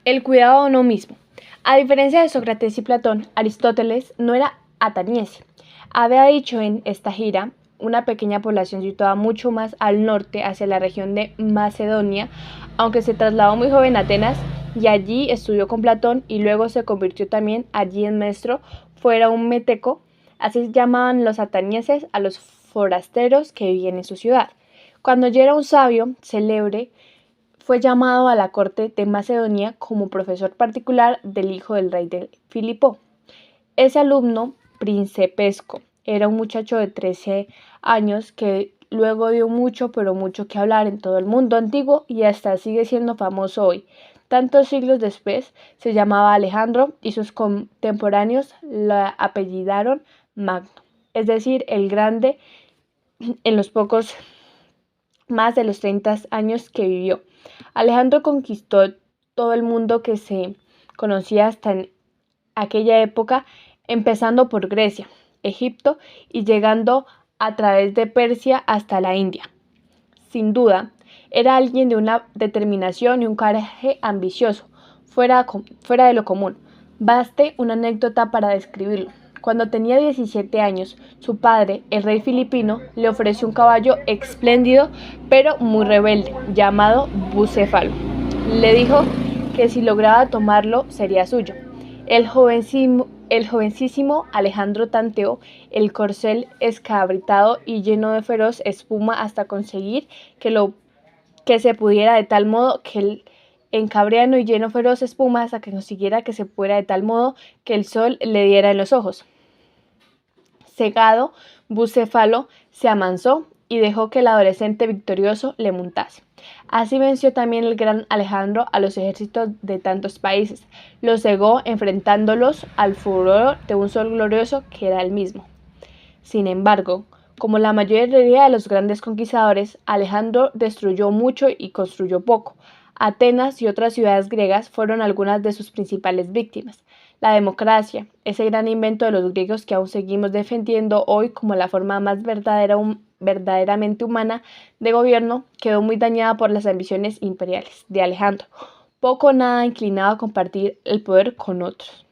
El cuidado de uno mismo. A diferencia de Sócrates y Platón, Aristóteles no era ateniense. Había dicho en esta gira, una pequeña población situada mucho más al norte, hacia la región de Macedonia, aunque se trasladó muy joven a Atenas y allí estudió con Platón y luego se convirtió también allí en maestro, fuera un meteco, así llamaban los atenienses a los forasteros que vivían en su ciudad. Cuando ya era un sabio célebre, fue llamado a la corte de Macedonia como profesor particular del hijo del rey de Filipo. Ese alumno principesco era un muchacho de 13 años que luego dio mucho, pero mucho que hablar en todo el mundo antiguo y hasta sigue siendo famoso hoy. Tantos siglos después se llamaba Alejandro y sus contemporáneos la apellidaron Magno, es decir, el grande, en los pocos más de los 30 años que vivió. Alejandro conquistó todo el mundo que se conocía hasta en aquella época, empezando por Grecia, Egipto y llegando a través de Persia hasta la India. Sin duda, era alguien de una determinación y un coraje ambicioso, fuera de lo común. Baste una anécdota para describirlo. Cuando tenía 17 años, su padre, el rey filipino, le ofreció un caballo espléndido pero muy rebelde, llamado Bucéfalo. Le dijo que si lograba tomarlo sería suyo. El jovencísimo Alejandro tanteó el corcel escabritado y lleno de feroz espuma hasta conseguir que se pudiera de tal modo que el encabriano y lleno feroz espuma hasta que consiguiera que se pudiera de tal modo que el sol le diera en los ojos. Cegado, Bucéfalo se amansó y dejó que el adolescente victorioso le montase. Así venció también el gran Alejandro a los ejércitos de tantos países. Los cegó enfrentándolos al furor de un sol glorioso que era el mismo. Sin embargo, como la mayoría de los grandes conquistadores, Alejandro destruyó mucho y construyó poco. Atenas y otras ciudades griegas fueron algunas de sus principales víctimas. La democracia, ese gran invento de los griegos que aún seguimos defendiendo hoy como la forma más verdaderamente humana de gobierno, quedó muy dañada por las ambiciones imperiales de Alejandro, poco o nada inclinado a compartir el poder con otros.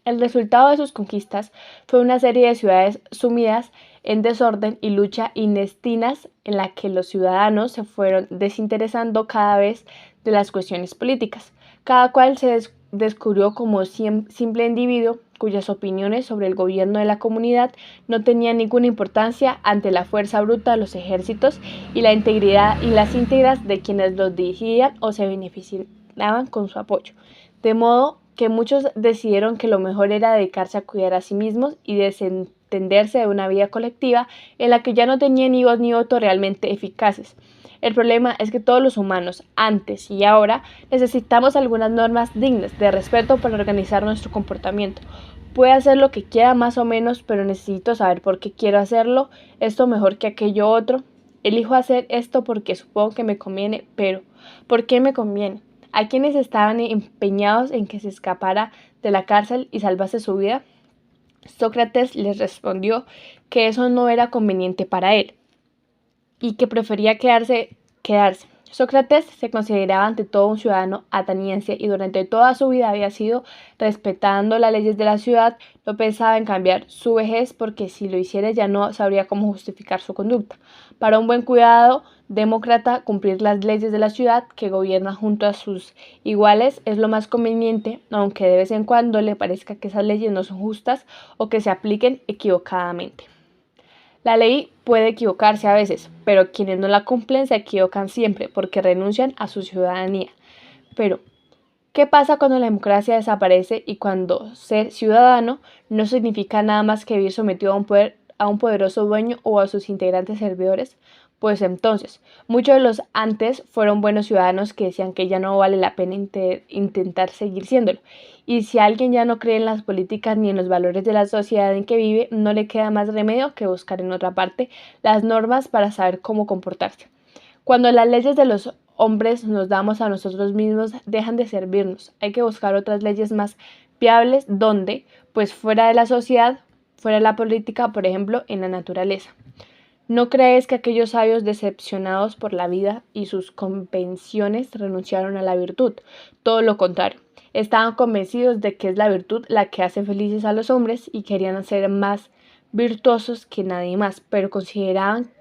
El resultado de sus conquistas fue una serie de ciudades sumidas en desorden y lucha intestinas en la que los ciudadanos se fueron desinteresando cada vez de las cuestiones políticas. Cada cual se descubrió como simple individuo cuyas opiniones sobre el gobierno de la comunidad no tenían ninguna importancia ante la fuerza bruta de los ejércitos y la integridad y las íntegras de quienes los dirigían o se beneficiaban con su apoyo. De modo que muchos decidieron que lo mejor era dedicarse a cuidar a sí mismos y desentenderse de una vida colectiva en la que ya no tenían ni voz ni voto realmente eficaces. El problema es que todos los humanos, antes y ahora, necesitamos algunas normas dignas de respeto para organizar nuestro comportamiento. Puedo hacer lo que quiera más o menos, pero necesito saber por qué quiero hacerlo, esto mejor que aquello otro. Elijo hacer esto porque supongo que me conviene, pero ¿por qué me conviene? ¿A quienes estaban empeñados en que se escapara de la cárcel y salvase su vida? Sócrates les respondió que eso no era conveniente para él y que prefería quedarse. Sócrates se consideraba ante todo un ciudadano ateniense y durante toda su vida había sido respetando las leyes de la ciudad. No pensaba en cambiar su vejez porque si lo hiciera ya no sabría cómo justificar su conducta. Para un buen cuidado demócrata, cumplir las leyes de la ciudad que gobierna junto a sus iguales es lo más conveniente, aunque de vez en cuando le parezca que esas leyes no son justas o que se apliquen equivocadamente. La ley puede equivocarse a veces, pero quienes no la cumplen se equivocan siempre porque renuncian a su ciudadanía. Pero, ¿qué pasa cuando la democracia desaparece y cuando ser ciudadano no significa nada más que vivir sometido a un poderoso dueño o a sus integrantes servidores? Pues entonces, muchos de los antes fueron buenos ciudadanos que decían que ya no vale la pena intentar seguir siéndolo. Y si alguien ya no cree en las políticas ni en los valores de la sociedad en que vive, no le queda más remedio que buscar en otra parte las normas para saber cómo comportarse. Cuando las leyes de los hombres nos damos a nosotros mismos, dejan de servirnos. Hay que buscar otras leyes más viables donde, pues fuera de la sociedad, fuera de la política, por ejemplo, en la naturaleza. ¿No crees que aquellos sabios decepcionados por la vida y sus convenciones renunciaron a la virtud? Todo lo contrario. Estaban convencidos de que es la virtud la que hace felices a los hombres y querían ser más virtuosos que nadie más, pero consideraban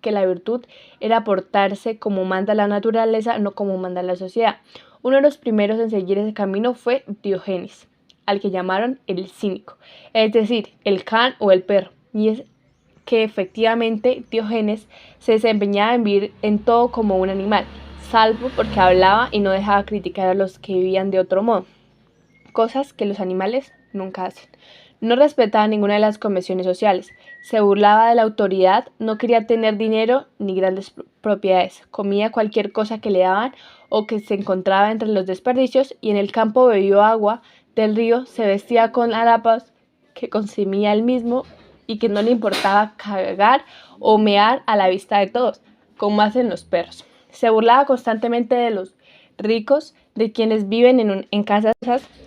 que la virtud era portarse como manda la naturaleza, no como manda la sociedad. Uno de los primeros en seguir ese camino fue Diógenes, al que llamaron el cínico, es decir, el can o el perro, y es que efectivamente Diógenes se desempeñaba en vivir en todo como un animal, salvo porque hablaba y no dejaba criticar a los que vivían de otro modo, cosas que los animales nunca hacen. No respetaba ninguna de las convenciones sociales, se burlaba de la autoridad, no quería tener dinero ni grandes propiedades, comía cualquier cosa que le daban o que se encontraba entre los desperdicios y en el campo bebió agua del río, se vestía con harapas que consumía él mismo y que no le importaba cagar o mear a la vista de todos, como hacen los perros. Se burlaba constantemente de los ricos, de quienes viven en casas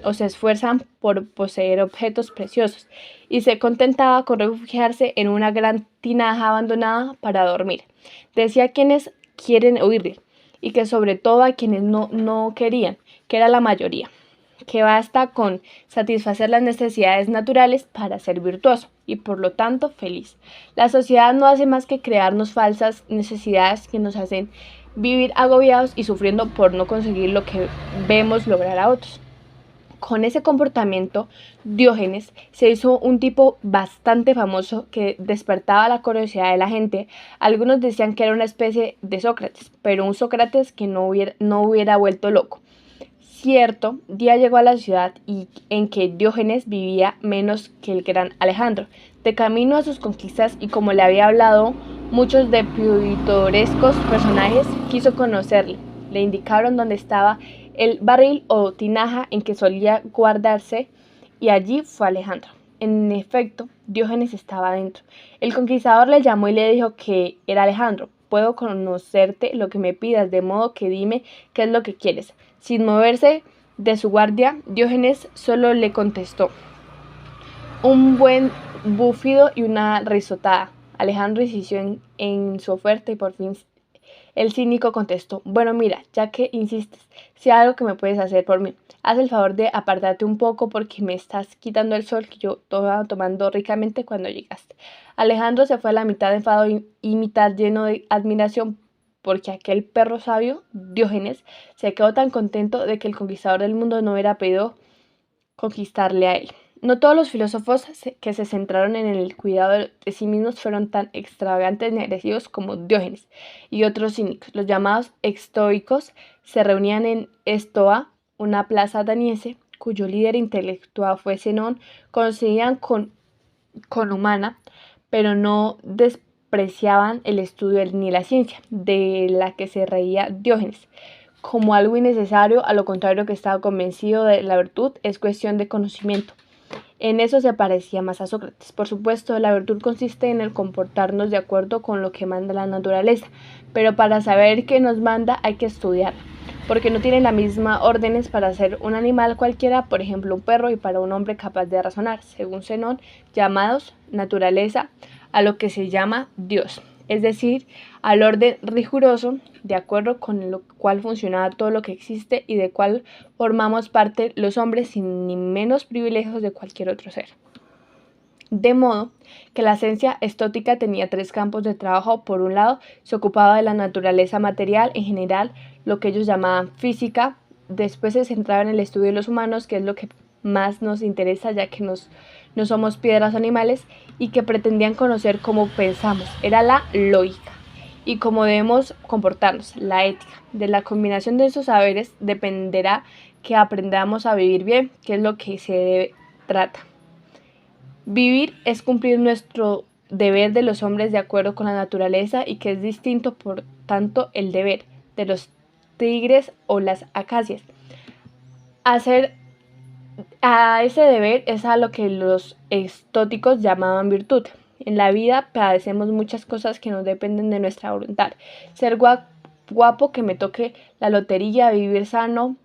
o se esfuerzan por poseer objetos preciosos, y se contentaba con refugiarse en una gran tinaja abandonada para dormir. Decía a quienes quieren oírle, y que sobre todo a quienes no querían, que era la mayoría, que basta con satisfacer las necesidades naturales para ser virtuoso y por lo tanto feliz. La sociedad no hace más que crearnos falsas necesidades que nos hacen vivir agobiados y sufriendo por no conseguir lo que vemos lograr a otros. Con ese comportamiento, Diógenes se hizo un tipo bastante famoso que despertaba la curiosidad de la gente. Algunos decían que era una especie de Sócrates, pero un Sócrates que no hubiera vuelto loco. Cierto día llegó a la ciudad en que Diógenes vivía menos que el gran Alejandro. De camino a sus conquistas y como le había hablado muchos de pintorescos personajes, quiso conocerle. Le indicaron dónde estaba el barril o tinaja en que solía guardarse y allí fue Alejandro. En efecto, Diógenes estaba dentro. El conquistador le llamó y le dijo que era Alejandro. Puedo conocerte lo que me pidas, de modo que dime qué es lo que quieres. Sin moverse de su guardia, Diógenes solo le contestó un buen búfido y una risotada. Alejandro insistió en su oferta y por fin el cínico contestó, bueno mira, ya que insistes, si hay algo que me puedes hacer por mí, haz el favor de apartarte un poco porque me estás quitando el sol que yo estaba tomando ricamente cuando llegaste. Alejandro se fue a la mitad de enfado y mitad lleno de admiración porque aquel perro sabio, Diógenes, se quedó tan contento de que el conquistador del mundo no hubiera pedido conquistarle a él. No todos los filósofos que se centraron en el cuidado de sí mismos fueron tan extravagantes ni agresivos como Diógenes y otros cínicos. Los llamados estoicos se reunían en Estoa, una plaza ateniense, cuyo líder intelectual fue Zenón, conocían con humana, pero no despreciaban el estudio ni la ciencia, de la que se reía Diógenes como algo innecesario, a lo contrario que estaba convencido de la virtud es cuestión de conocimiento. En eso se parecía más a Sócrates. Por supuesto, la virtud consiste en el comportarnos de acuerdo con lo que manda la naturaleza, pero para saber qué nos manda hay que estudiarla, porque no tiene la misma órdenes para ser un animal cualquiera, por ejemplo un perro, y para un hombre capaz de razonar, según Zenón, llamados naturaleza, a lo que se llama Dios, es decir, al orden riguroso, de acuerdo con lo cual funcionaba todo lo que existe y de cual formamos parte los hombres sin ni menos privilegios de cualquier otro ser. De modo que la ciencia estótica tenía tres campos de trabajo. Por un lado, se ocupaba de la naturaleza material en general, lo que ellos llamaban física. Después se centraba en el estudio de los humanos, que es lo que más nos interesa, ya que no somos piedras animales, y que pretendían conocer cómo pensamos. Era la lógica y cómo debemos comportarnos, la ética. De la combinación de esos saberes dependerá que aprendamos a vivir bien, que es lo que se trata. Vivir es cumplir nuestro deber de los hombres de acuerdo con la naturaleza y que es distinto, por tanto, el deber de los tigres o las acacias. Hacer a ese deber es a lo que los estóticos llamaban virtud. En la vida padecemos muchas cosas que no dependen de nuestra voluntad. Ser guapo, que me toque la lotería, vivir sano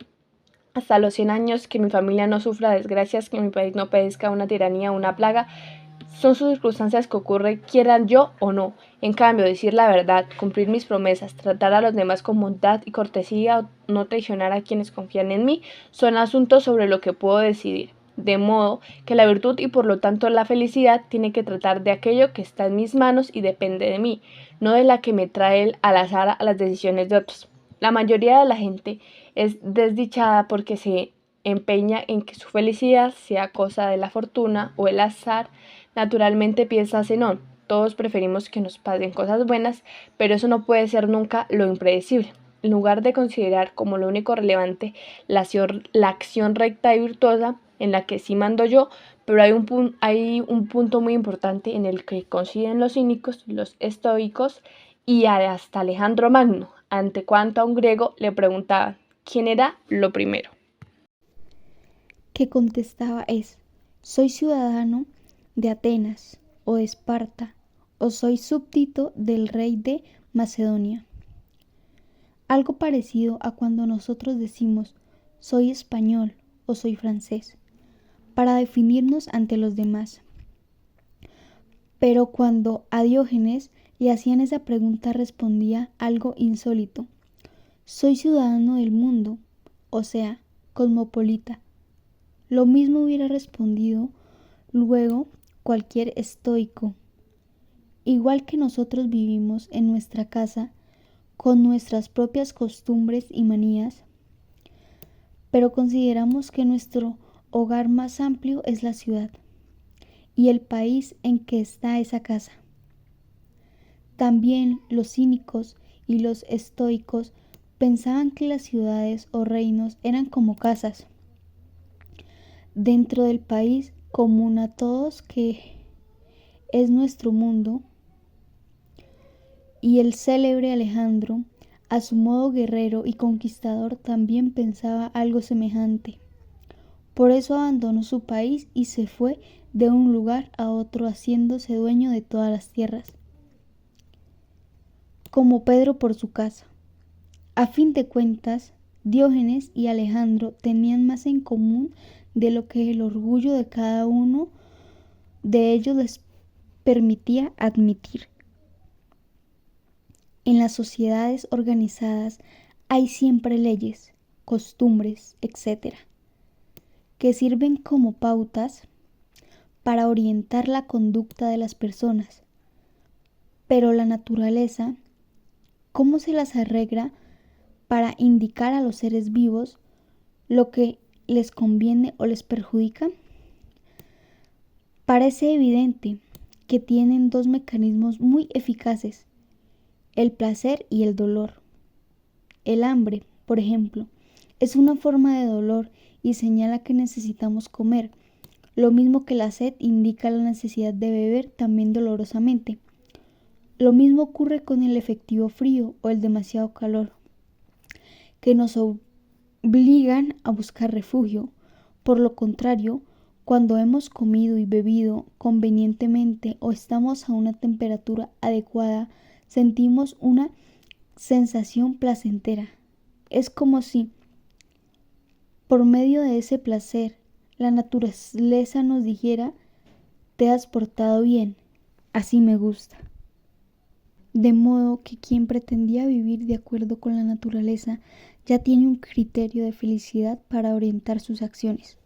hasta los 100 años, que mi familia no sufra desgracias, que mi país no padezca una tiranía o una plaga, Son circunstancias que ocurren quieran yo o no. En cambio, decir la verdad, cumplir mis promesas, tratar a los demás con bondad y cortesía o no traicionar a quienes confían en mí, son asuntos sobre lo que puedo decidir. De modo que la virtud y por lo tanto la felicidad tiene que tratar de aquello que está en mis manos y depende de mí, no de la que me trae al azar a las decisiones de otros. La mayoría de la gente es desdichada porque se empeña en que su felicidad sea cosa de la fortuna o el azar. Naturalmente piensa Zenón, todos preferimos que nos pasen cosas buenas, pero eso no puede ser nunca lo impredecible. En lugar de considerar como lo único relevante la acción recta y virtuosa, en la que sí mando yo, pero hay un punto muy importante en el que coinciden los cínicos, los estoicos y hasta Alejandro Magno, ante cuanto a un griego le preguntaban quién era lo primero. Que contestaba es: soy ciudadano de Atenas o de Esparta, o soy súbdito del rey de Macedonia. Algo parecido a cuando nosotros decimos soy español o soy francés, para definirnos ante los demás. Pero cuando a Diógenes le hacían esa pregunta respondía algo insólito: soy ciudadano del mundo, o sea, cosmopolita. Lo mismo hubiera respondido luego cualquier estoico. Igual que nosotros vivimos en nuestra casa con nuestras propias costumbres y manías, pero consideramos que nuestro hogar más amplio es la ciudad y el país en que está esa casa. También los cínicos y los estoicos pensaban que las ciudades o reinos eran como casas dentro del país común a todos que es nuestro mundo. Y el célebre Alejandro, a su modo guerrero y conquistador, también pensaba algo semejante. Por eso abandonó su país y se fue de un lugar a otro haciéndose dueño de todas las tierras, como Pedro por su casa. A fin de cuentas, Diógenes y Alejandro tenían más en común de lo que el orgullo de cada uno de ellos les permitía admitir. En las sociedades organizadas hay siempre leyes, costumbres, etc., que sirven como pautas para orientar la conducta de las personas. Pero la naturaleza, ¿cómo se las arregla para indicar a los seres vivos lo que les conviene o les perjudica? Parece evidente que tienen dos mecanismos muy eficaces: el placer y el dolor. El hambre, por ejemplo, es una forma de dolor y señala que necesitamos comer, lo mismo que la sed indica la necesidad de beber también dolorosamente. Lo mismo ocurre con el efectivo frío o el demasiado calor, que nos obligan a buscar refugio. Por lo contrario, cuando hemos comido y bebido convenientemente o estamos a una temperatura adecuada, sentimos una sensación placentera. Es como si, por medio de ese placer, la naturaleza nos dijera: te has portado bien, así me gusta. De modo que quien pretendía vivir de acuerdo con la naturaleza ya tiene un criterio de felicidad para orientar sus acciones.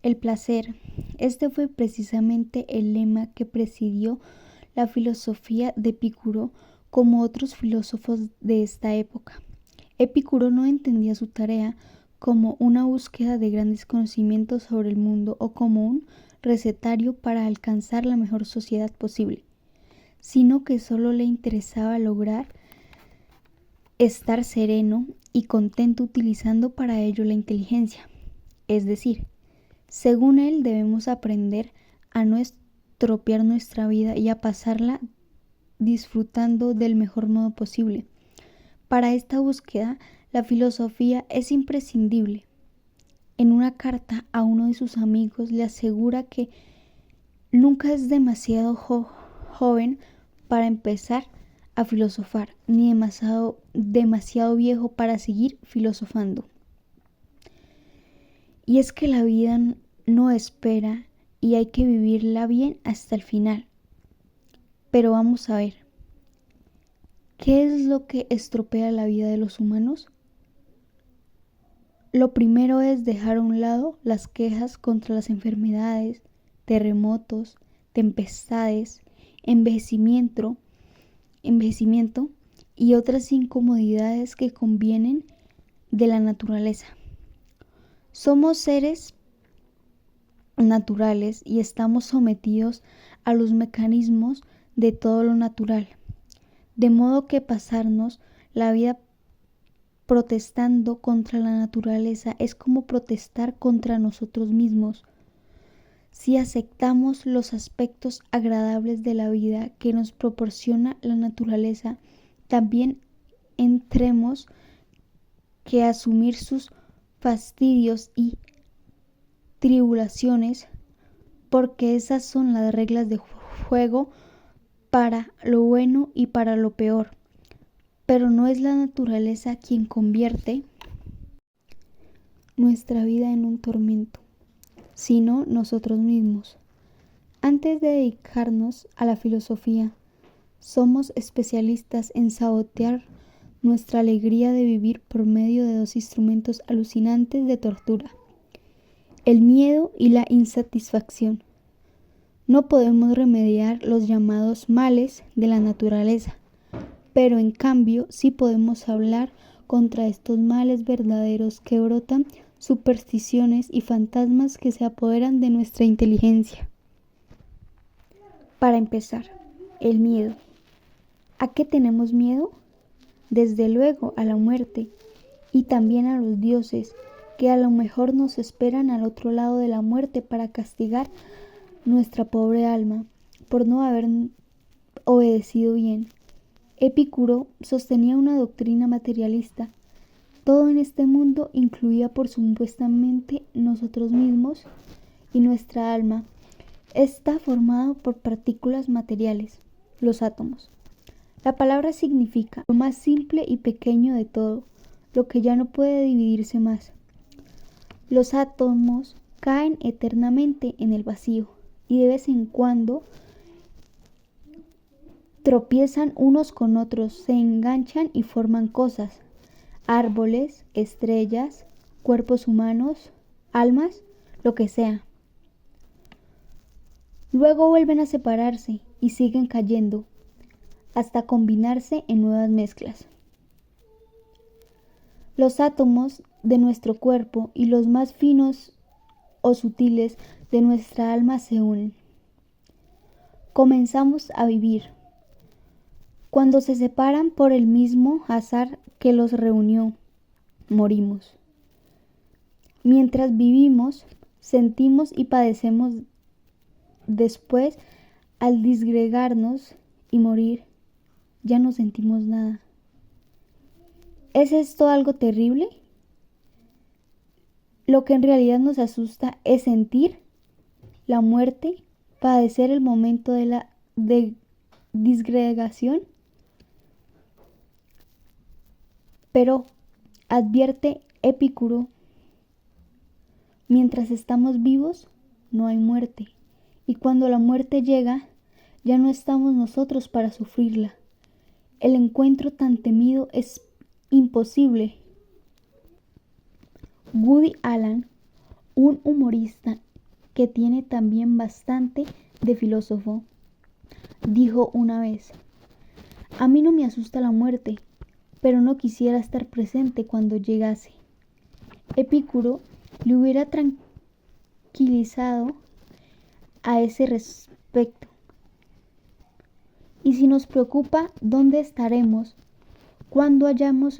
El placer. Este fue precisamente el lema que presidió la filosofía de Epicuro, como otros filósofos de esta época. Epicuro no entendía su tarea como una búsqueda de grandes conocimientos sobre el mundo o como un recetario para alcanzar la mejor sociedad posible, sino que solo le interesaba lograr estar sereno y contento utilizando para ello la inteligencia. Es decir, según él debemos aprender a no estropear nuestra vida y a pasarla disfrutando del mejor modo posible. Para esta búsqueda, la filosofía es imprescindible. En una carta a uno de sus amigos le asegura que nunca es demasiado joven para empezar a filosofar, ni demasiado viejo para seguir filosofando. Y es que la vida no espera y hay que vivirla bien hasta el final. Pero vamos a ver, ¿qué es lo que estropea la vida de los humanos? Lo primero es dejar a un lado las quejas contra las enfermedades, terremotos, tempestades, envejecimiento y otras incomodidades que convienen de la naturaleza. Somos seres naturales y estamos sometidos a los mecanismos de todo lo natural, de modo que pasarnos la vida protestando contra la naturaleza es como protestar contra nosotros mismos. Si aceptamos los aspectos agradables de la vida que nos proporciona la naturaleza, también tendremos que asumir sus fastidios y tribulaciones, porque esas son las reglas de juego para lo bueno y para lo peor. Pero no es la naturaleza quien convierte nuestra vida en un tormento, sino nosotros mismos. Antes de dedicarnos a la filosofía, somos especialistas en sabotear nuestra alegría de vivir por medio de dos instrumentos alucinantes de tortura: el miedo y la insatisfacción. No podemos remediar los llamados males de la naturaleza, pero en cambio sí podemos hablar contra estos males verdaderos que brotan, supersticiones y fantasmas que se apoderan de nuestra inteligencia. Para empezar, el miedo. ¿A qué tenemos miedo? Desde luego a la muerte y también a los dioses, que a lo mejor nos esperan al otro lado de la muerte para castigar nuestra pobre alma por no haber obedecido bien. Epicuro sostenía una doctrina materialista. Todo en este mundo, incluida por supuestamente nosotros mismos y nuestra alma, está formado por partículas materiales, los átomos. La palabra significa lo más simple y pequeño de todo, lo que ya no puede dividirse más. Los átomos caen eternamente en el vacío y de vez en cuando tropiezan unos con otros, se enganchan y forman cosas: árboles, estrellas, cuerpos humanos, almas, lo que sea. Luego vuelven a separarse y siguen cayendo, hasta combinarse en nuevas mezclas. Los átomos de nuestro cuerpo y los más finos o sutiles de nuestra alma se unen. Comenzamos a vivir. Cuando se separan por el mismo azar que los reunió, morimos. Mientras vivimos, sentimos y padecemos. Después, al disgregarnos y morir, ya no sentimos nada. ¿Es esto algo terrible? Lo que en realidad nos asusta es sentir la muerte, padecer el momento de la disgregación. Pero, advierte Epicuro, mientras estamos vivos, no hay muerte. Y cuando la muerte llega, ya no estamos nosotros para sufrirla. El encuentro tan temido es imposible. Woody Allen, un humorista que tiene también bastante de filósofo, dijo una vez: a mí no me asusta la muerte, pero no quisiera estar presente cuando llegase. Epicuro le hubiera tranquilizado a ese respecto. Y si nos preocupa dónde estaremos cuando hayamos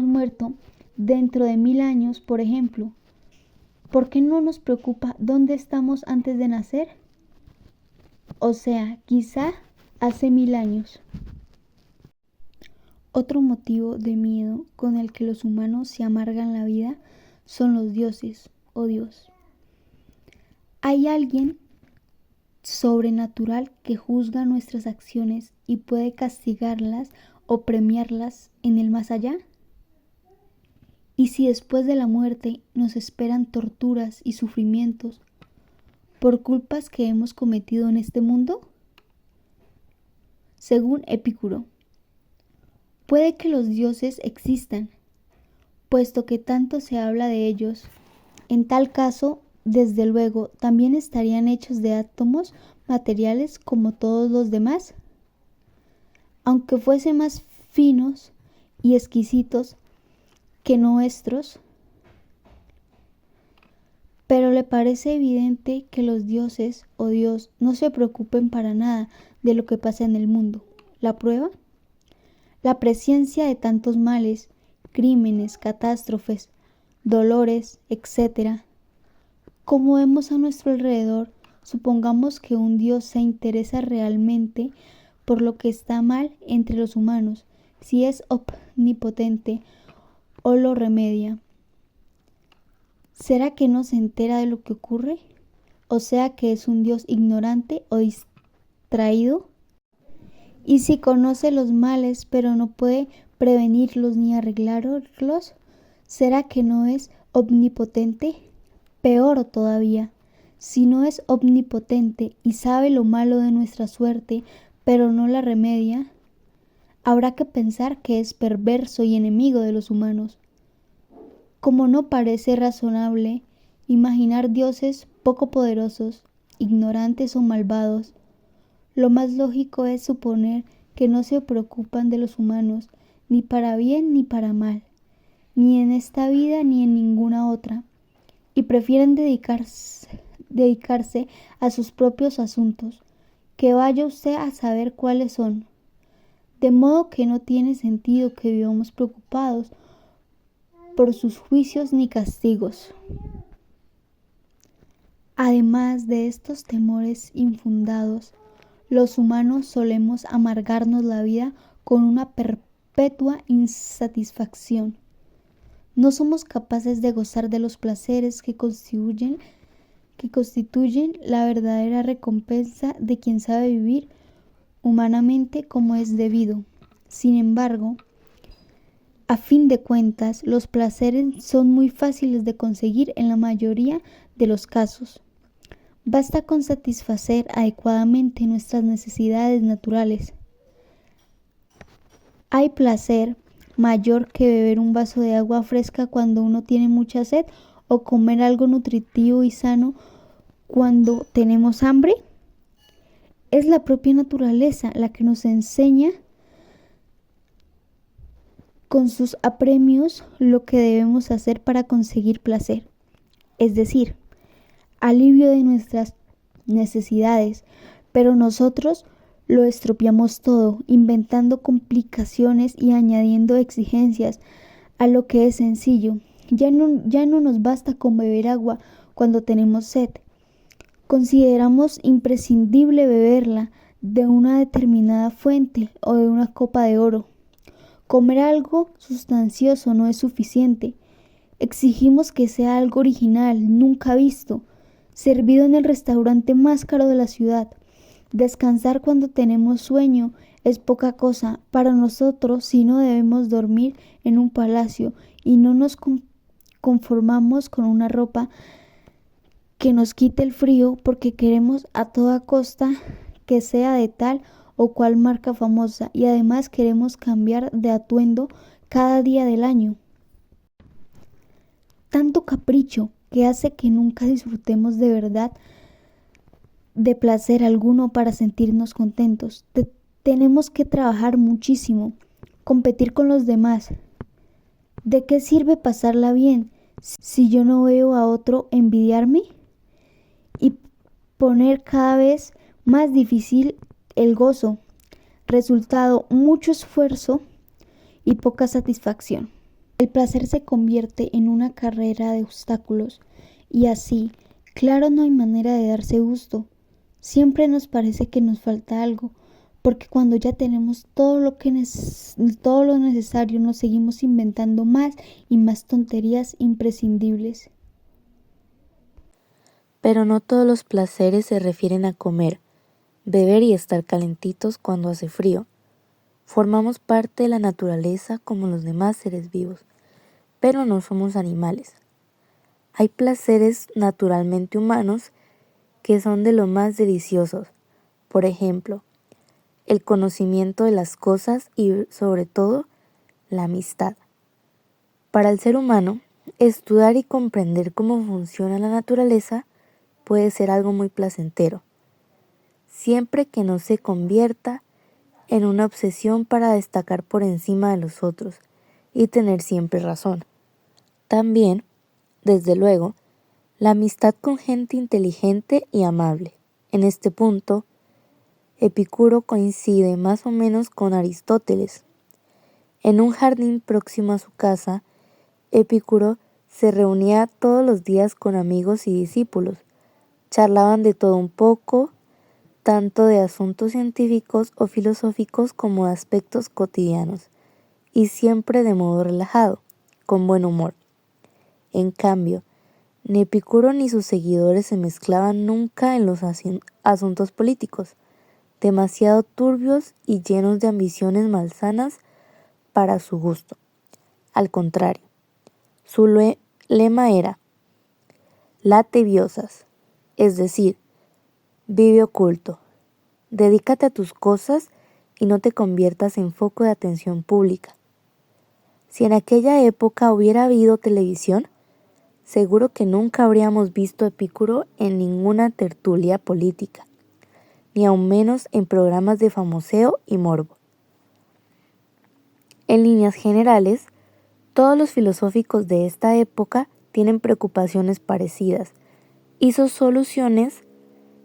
muerto dentro de 1000 años, por ejemplo, ¿por qué no nos preocupa dónde estamos antes de nacer? O sea, quizá hace 1000 años. Otro motivo de miedo con el que los humanos se amargan la vida son los dioses o Dios. Hay alguien sobrenatural que juzga nuestras acciones y puede castigarlas o premiarlas en el más allá. Y si después de la muerte nos esperan torturas y sufrimientos, por culpas que hemos cometido en este mundo? Según Epicuro, puede que los dioses existan, puesto que tanto se habla de ellos. En tal caso, desde luego, también estarían hechos de átomos materiales como todos los demás. Aunque fuesen más finos y exquisitos que nuestros, pero le parece evidente que los dioses o Dios no se preocupen para nada de lo que pasa en el mundo. ¿La prueba? La presencia de tantos males, crímenes, catástrofes, dolores, etc. Como vemos a nuestro alrededor, supongamos que un Dios se interesa realmente por lo que está mal entre los humanos, si es omnipotente o lo remedia. ¿Será que no se entera de lo que ocurre? ¿O sea que es un Dios ignorante o distraído? Y si conoce los males pero no puede prevenirlos ni arreglarlos, ¿será que no es omnipotente? Peor todavía, si no es omnipotente y sabe lo malo de nuestra suerte, pero no la remedia, habrá que pensar que es perverso y enemigo de los humanos. Como no parece razonable imaginar dioses poco poderosos, ignorantes o malvados, lo más lógico es suponer que no se preocupan de los humanos, ni para bien ni para mal, ni en esta vida ni en ninguna otra, y prefieren dedicarse a sus propios asuntos, que vaya usted a saber cuáles son. De modo que no tiene sentido que vivamos preocupados por sus juicios ni castigos. Además de estos temores infundados, los humanos solemos amargarnos la vida con una perpetua insatisfacción. No somos capaces de gozar de los placeres que constituyen la verdadera recompensa de quien sabe vivir humanamente como es debido. Sin embargo, a fin de cuentas, los placeres son muy fáciles de conseguir en la mayoría de los casos. Basta con satisfacer adecuadamente nuestras necesidades naturales. ¿Hay placer mayor que beber un vaso de agua fresca cuando uno tiene mucha sed o comer algo nutritivo y sano cuando tenemos hambre? Es la propia naturaleza la que nos enseña con sus apremios lo que debemos hacer para conseguir placer, es decir, alivio de nuestras necesidades, pero nosotros lo estropeamos todo, inventando complicaciones y añadiendo exigencias a lo que es sencillo. Ya no nos basta con beber agua cuando tenemos sed. Consideramos imprescindible beberla de una determinada fuente o de una copa de oro. Comer algo sustancioso no es suficiente. Exigimos que sea algo original, nunca visto, servido en el restaurante más caro de la ciudad. Descansar cuando tenemos sueño es poca cosa para nosotros si no debemos dormir en un palacio y no nos conformamos con una ropa que nos quite el frío porque queremos a toda costa que sea de tal o cual marca famosa y además queremos cambiar de atuendo cada día del año. Tanto capricho que hace que nunca disfrutemos de verdad de placer alguno para sentirnos contentos. Tenemos que trabajar muchísimo, competir con los demás. ¿De qué sirve pasarla bien si yo no veo a otro envidiarme? Y poner cada vez más difícil el gozo. Resultado, mucho esfuerzo y poca satisfacción. El placer se convierte en una carrera de obstáculos y así, claro, no hay manera de darse gusto. Siempre nos parece que nos falta algo, porque cuando ya tenemos todo lo necesario, nos seguimos inventando más y más tonterías imprescindibles. Pero no todos los placeres se refieren a comer, beber y estar calentitos cuando hace frío. Formamos parte de la naturaleza como los demás seres vivos, pero no somos animales. Hay placeres naturalmente humanos que son de lo más deliciosos. Por ejemplo, el conocimiento de las cosas y, sobre todo, la amistad. Para el ser humano, estudiar y comprender cómo funciona la naturaleza puede ser algo muy placentero, siempre que no se convierta en una obsesión para destacar por encima de los otros y tener siempre razón. También, desde luego, la amistad con gente inteligente y amable. En este punto, Epicuro coincide más o menos con Aristóteles. En un jardín próximo a su casa, Epicuro se reunía todos los días con amigos y discípulos. Charlaban de todo un poco, tanto de asuntos científicos o filosóficos como de aspectos cotidianos, y siempre de modo relajado, con buen humor. En cambio, ni Epicuro ni sus seguidores se mezclaban nunca en los asuntos políticos, demasiado turbios y llenos de ambiciones malsanas para su gusto. Al contrario, su lema era «Late biosas», es decir, vive oculto, dedícate a tus cosas y no te conviertas en foco de atención pública. Si en aquella época hubiera habido televisión, seguro que nunca habríamos visto a Epicuro en ninguna tertulia política, ni aun menos en programas de famoseo y morbo. En líneas generales, todos los filosóficos de esta época tienen preocupaciones parecidas y sus soluciones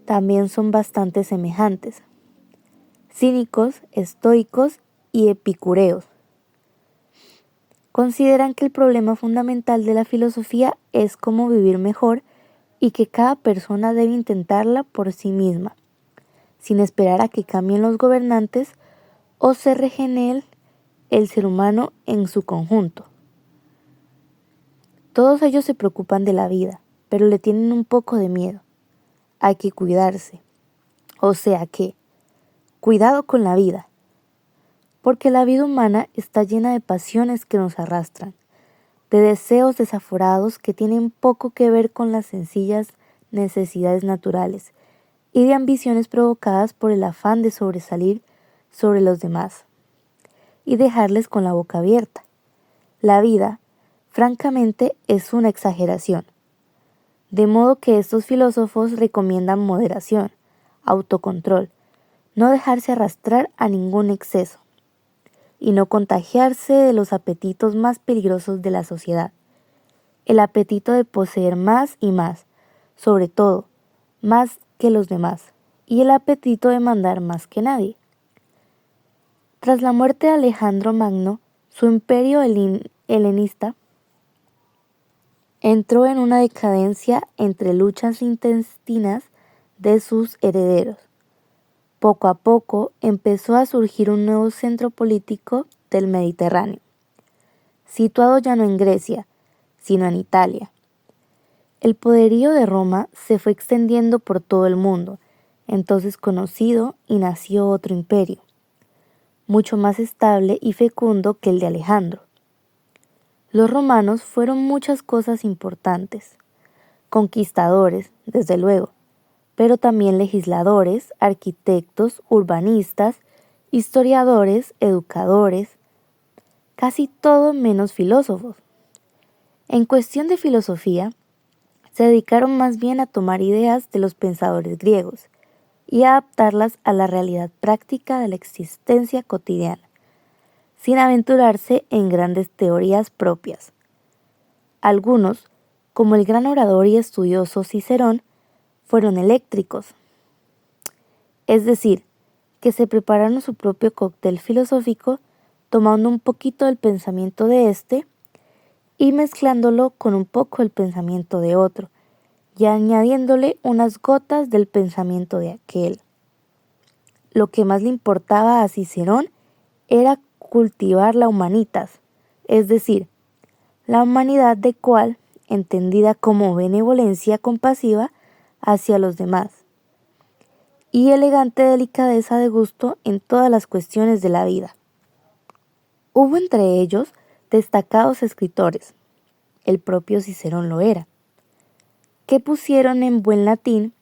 también son bastante semejantes. Cínicos, estoicos y epicureos. Consideran que el problema fundamental de la filosofía es cómo vivir mejor y que cada persona debe intentarla por sí misma, sin esperar a que cambien los gobernantes o se regenere el ser humano en su conjunto. Todos ellos se preocupan de la vida, pero le tienen un poco de miedo. Hay que cuidarse. O sea que, cuidado con la vida, porque la vida humana está llena de pasiones que nos arrastran, de deseos desaforados que tienen poco que ver con las sencillas necesidades naturales y de ambiciones provocadas por el afán de sobresalir sobre los demás y dejarles con la boca abierta. La vida, francamente, es una exageración. De modo que estos filósofos recomiendan moderación, autocontrol, no dejarse arrastrar a ningún exceso y no contagiarse de los apetitos más peligrosos de la sociedad. El apetito de poseer más y más, sobre todo, más que los demás, y el apetito de mandar más que nadie. Tras la muerte de Alejandro Magno, su imperio helenista entró en una decadencia entre luchas intestinas de sus herederos. Poco a poco empezó a surgir un nuevo centro político del Mediterráneo, situado ya no en Grecia, sino en Italia. El poderío de Roma se fue extendiendo por todo el mundo, entonces conocido, y nació otro imperio, mucho más estable y fecundo que el de Alejandro. Los romanos fueron muchas cosas importantes, conquistadores, desde luego, pero también legisladores, arquitectos, urbanistas, historiadores, educadores, casi todo menos filósofos. En cuestión de filosofía, se dedicaron más bien a tomar ideas de los pensadores griegos y a adaptarlas a la realidad práctica de la existencia cotidiana, sin aventurarse en grandes teorías propias. Algunos, como el gran orador y estudioso Cicerón, fueron eléctricos, es decir, que se prepararon su propio cóctel filosófico tomando un poquito del pensamiento de éste y mezclándolo con un poco del pensamiento de otro, y añadiéndole unas gotas del pensamiento de aquel. Lo que más le importaba a Cicerón era cultivar la humanitas, es decir, la humanidad de cual, entendida como benevolencia compasiva hacia los demás, y elegante delicadeza de gusto en todas las cuestiones de la vida. Hubo entre ellos destacados escritores, el propio Cicerón lo era, que pusieron en buen latín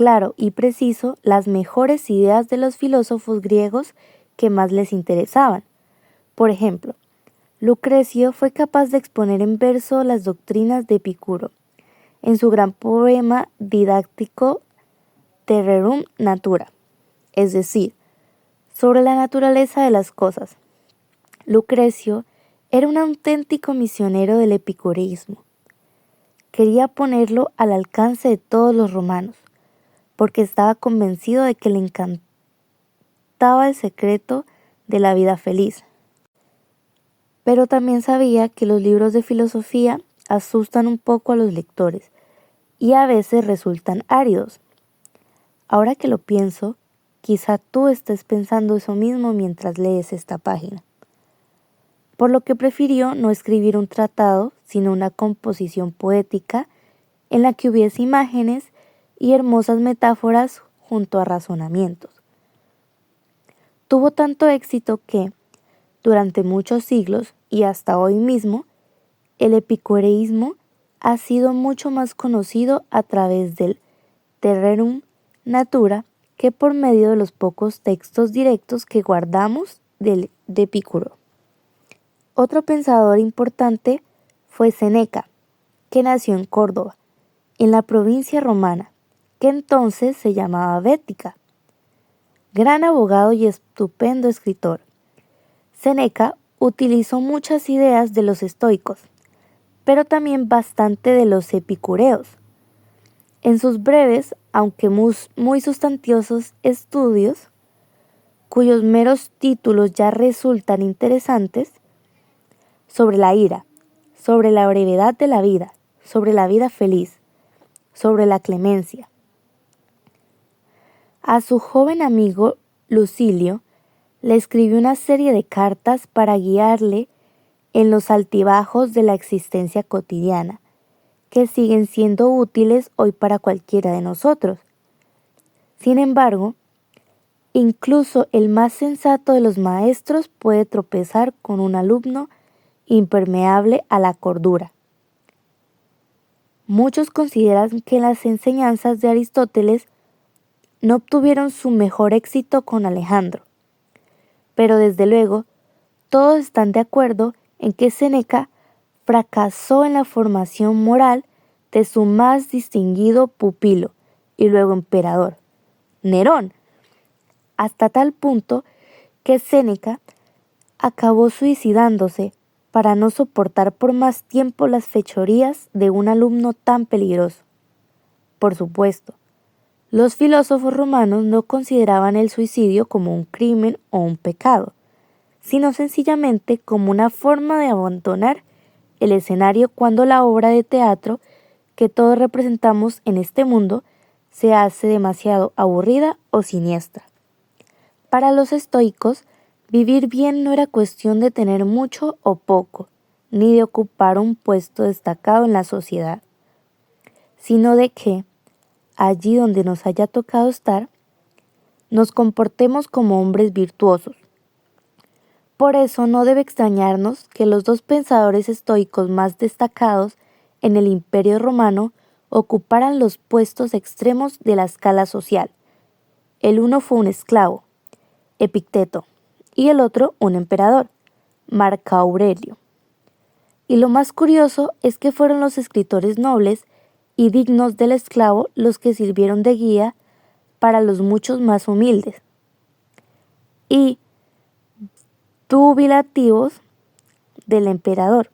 claro y preciso las mejores ideas de los filósofos griegos que más les interesaban. Por ejemplo, Lucrecio fue capaz de exponer en verso las doctrinas de Epicuro, en su gran poema didáctico De Rerum Natura, es decir, sobre la naturaleza de las cosas. Lucrecio era un auténtico misionero del epicureísmo. Quería ponerlo al alcance de todos los romanos, porque estaba convencido de que le encantaba el secreto de la vida feliz. Pero también sabía que los libros de filosofía asustan un poco a los lectores y a veces resultan áridos. Ahora que lo pienso, quizá tú estés pensando eso mismo mientras lees esta página. Por lo que prefirió no escribir un tratado, sino una composición poética en la que hubiese imágenes y hermosas metáforas junto a razonamientos. Tuvo tanto éxito que, durante muchos siglos y hasta hoy mismo, el epicureísmo ha sido mucho más conocido a través del De Rerum Natura que por medio de los pocos textos directos que guardamos de Epicuro. Otro pensador importante fue Séneca, que nació en Córdoba, en la provincia romana, que entonces se llamaba Bética. Gran abogado y estupendo escritor, Séneca utilizó muchas ideas de los estoicos, pero también bastante de los epicureos. En sus breves, aunque muy sustanciosos estudios, cuyos meros títulos ya resultan interesantes, sobre la ira, sobre la brevedad de la vida, sobre la vida feliz, sobre la clemencia. A su joven amigo Lucilio le escribió una serie de cartas para guiarle en los altibajos de la existencia cotidiana, que siguen siendo útiles hoy para cualquiera de nosotros. Sin embargo, incluso el más sensato de los maestros puede tropezar con un alumno impermeable a la cordura. Muchos consideran que las enseñanzas de Aristóteles no obtuvieron su mejor éxito con Alejandro, pero desde luego todos están de acuerdo en que Séneca fracasó en la formación moral de su más distinguido pupilo y luego emperador, Nerón, hasta tal punto que Séneca acabó suicidándose para no soportar por más tiempo las fechorías de un alumno tan peligroso. Por supuesto, los filósofos romanos no consideraban el suicidio como un crimen o un pecado, sino sencillamente como una forma de abandonar el escenario cuando la obra de teatro que todos representamos en este mundo se hace demasiado aburrida o siniestra. Para los estoicos, vivir bien no era cuestión de tener mucho o poco, ni de ocupar un puesto destacado en la sociedad, sino de que, allí donde nos haya tocado estar, nos comportemos como hombres virtuosos. Por eso no debe extrañarnos que los dos pensadores estoicos más destacados en el Imperio Romano ocuparan los puestos extremos de la escala social. El uno fue un esclavo, Epicteto, y el otro un emperador, Marco Aurelio. Y lo más curioso es que fueron los escritores nobles y dignos del esclavo los que sirvieron de guía para los muchos más humildes y dubitativos del emperador.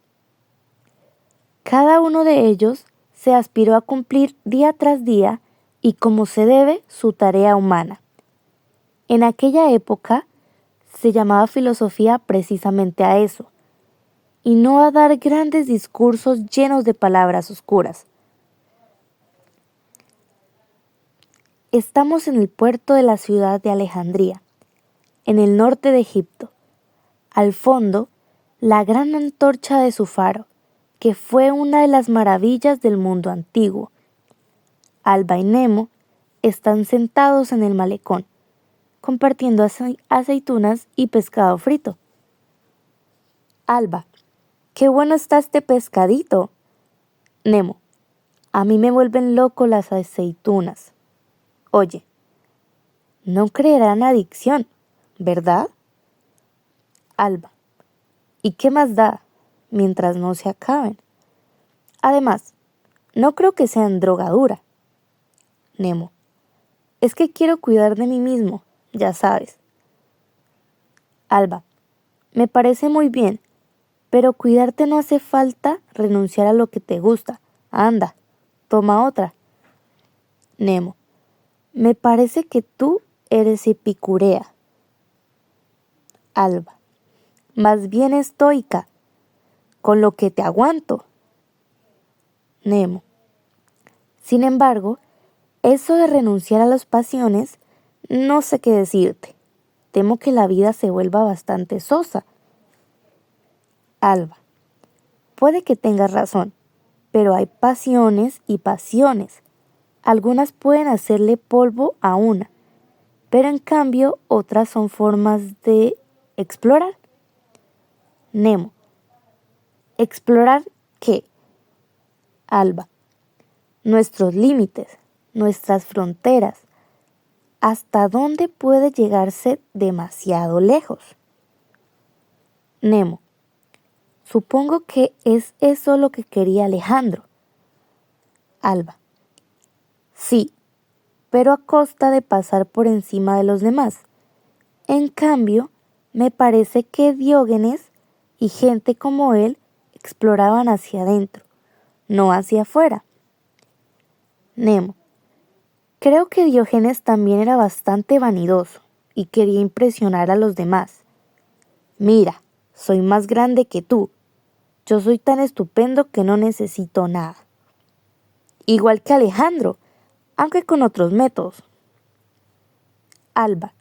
Cada uno de ellos se aspiró a cumplir día tras día y como se debe su tarea humana. En aquella época se llamaba filosofía precisamente a eso, y no a dar grandes discursos llenos de palabras oscuras. Estamos en el puerto de la ciudad de Alejandría, en el norte de Egipto. Al fondo, la gran antorcha de su faro, que fue una de las maravillas del mundo antiguo. Alba y Nemo están sentados en el malecón, compartiendo aceitunas y pescado frito. Alba: ¡qué bueno está este pescadito! Nemo: a mí me vuelven loco las aceitunas. Oye, no creerán adicción, ¿verdad? Alba, ¿y qué más da mientras no se acaben? Además, no creo que sean drogadura. Nemo, es que quiero cuidar de mí mismo, ya sabes. Alba, me parece muy bien, pero cuidarte no hace falta renunciar a lo que te gusta. Anda, toma otra. Nemo, me parece que tú eres epicurea. Alba, más bien estoica, con lo que te aguanto. Nemo, sin embargo, eso de renunciar a las pasiones, no sé qué decirte. Temo que la vida se vuelva bastante sosa. Alba, puede que tengas razón, pero hay pasiones y pasiones. Algunas pueden hacerle polvo a una, pero en cambio otras son formas de explorar. Nemo, ¿explorar qué? Alba, nuestros límites, nuestras fronteras. ¿Hasta dónde puede llegarse demasiado lejos? Nemo, supongo que es eso lo que quería Alejandro. Alba, sí, pero a costa de pasar por encima de los demás. En cambio, me parece que Diógenes y gente como él exploraban hacia adentro, no hacia afuera. Nemo, creo que Diógenes también era bastante vanidoso y quería impresionar a los demás. Mira, soy más grande que tú. Yo soy tan estupendo que no necesito nada. Igual que Alejandro, aunque con otros métodos. Alba,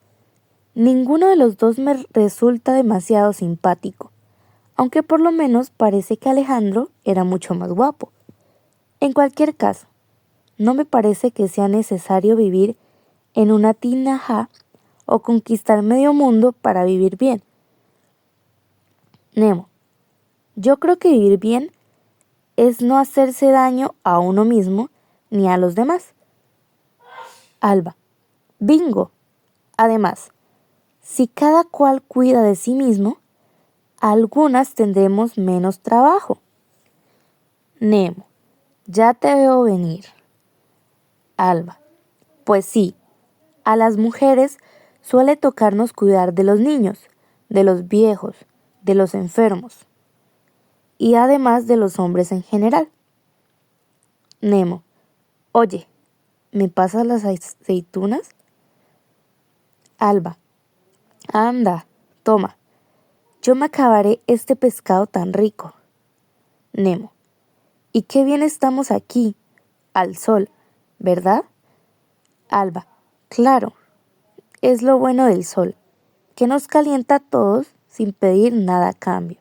ninguno de los dos me resulta demasiado simpático, aunque por lo menos parece que Alejandro era mucho más guapo. En cualquier caso, no me parece que sea necesario vivir en una tinaja o conquistar medio mundo para vivir bien. Nemo, yo creo que vivir bien es no hacerse daño a uno mismo ni a los demás. Alba, bingo. Además, si cada cual cuida de sí mismo, algunas tendremos menos trabajo. Nemo, ya te veo venir. Alba, pues sí, a las mujeres suele tocarnos cuidar de los niños, de los viejos, de los enfermos y además de los hombres en general. Nemo, oye, ¿me pasas las aceitunas? Alba, anda, toma, yo me acabaré este pescado tan rico. Nemo, y qué bien estamos aquí, al sol, ¿verdad? Alba, claro, es lo bueno del sol, que nos calienta a todos sin pedir nada a cambio.